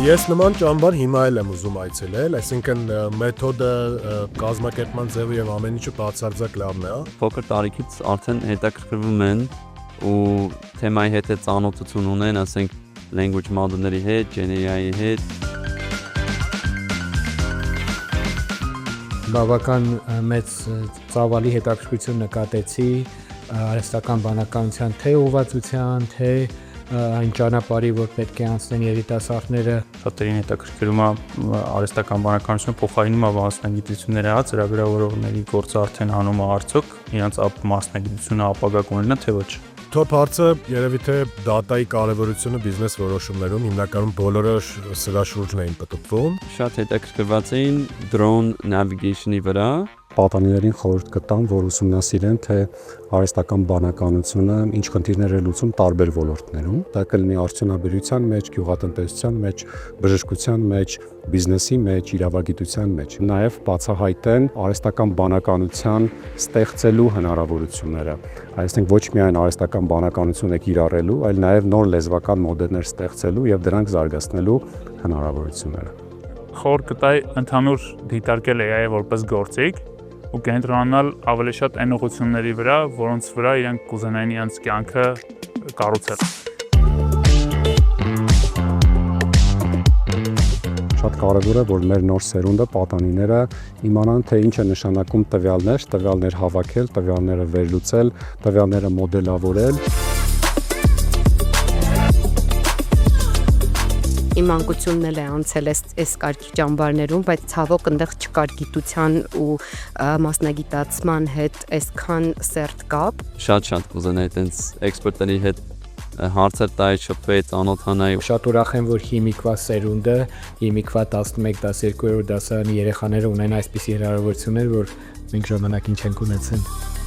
Ես նման ճամբար հիմա էլ եմ ուզում այցելել, այսինքն մեթոդը, կազմակերպման ձևը եւ ամեն ինչը բացարձակ լավն է, Փոքր տարիքից արդեն հետաքրքրվում են ու թեմայի հետ է ծանոթություն ունեն, ասենք language model-ների հետ, GenAI-ի հետ։ Բավական մեծ ծավալի հետաքրքրություն նկատեցի արհեստական բանականության թե ուղղվածության, թե այն ճանապարհի, որ պետք է անցնեն երիտասարդները։ Շատերին հետաքրքրում է արհեստական բանականությունը փոխարինում է մասնագիտությունները, ծրագրավորողների գործը արդեն անում է արդյոք իրենց մասնագիտությունը ապագա կունենա թե ոչ։ Top հարցը երևի թե դատայի կարևորությունը բիզնես որոշումներում, հիմնականում բոլորը սրա շուրջն էին պտտվում։ Շատ հետաքրքրված էին drone navigation-ի վրա։ Պատանիներին խորհուրդ կտամ, որ ուսումնասիրեն, թե արհեստական բանականությունը ինչ խնդիրներ է լուծում տարբեր ոլորտներում։ Դա կլինի արդյունաբերության մեջ, գյուղատնտեսության մեջ, բժշկության մեջ, բիզնեսի մեջ, իրավագիտության մեջ։ Նաև բացահայտեն արհեստական բանականության ստեղծելու հնարավորությունները։ Այսինքն ոչ միայն արհեստական բանականություն է կիրառելու, այլ նաև նոր լեզվական մոդելներ ստեղծելու եւ դրանք զարգացնելու հնարավորությունները։ Խորհուրդ կտայի ընդհանուր դիտարկել AI-ը որպես գործիք ու կենտրոնանալ ավելի շատ այն ուղղությունների վրա, որոնց վրա իրենք կուզենային իրենց կյանքը կառուցել։ Շատ կարևոր է, որ մեր նոր սերունդը, պատանիները իմանան, թե ինչ է նշանակում տվյալներ հավաքել, տվյալները վերլուծել, տվյալները մոդելավորել։ Իմ մանկությունն էլ է անցել այս կարգի ճամբարներում, բայց ցավոք այնտեղ չկար գիտության ու մասնագիտացման հետ այսքան սերտ կապ։ Շատ կուզենայի այտենց էքսպերտների հետ հարցեր տայի, շփվեի, ծանոթանայի։ Շատ ուրախ եմ, որ հիմիկվա սերունդը, հիմիկվա 11-12-րդ դասարանի երեխաները ունեն այսպիսի հնարավորություններ, որ մենք ժամանակին չենք ունեցել։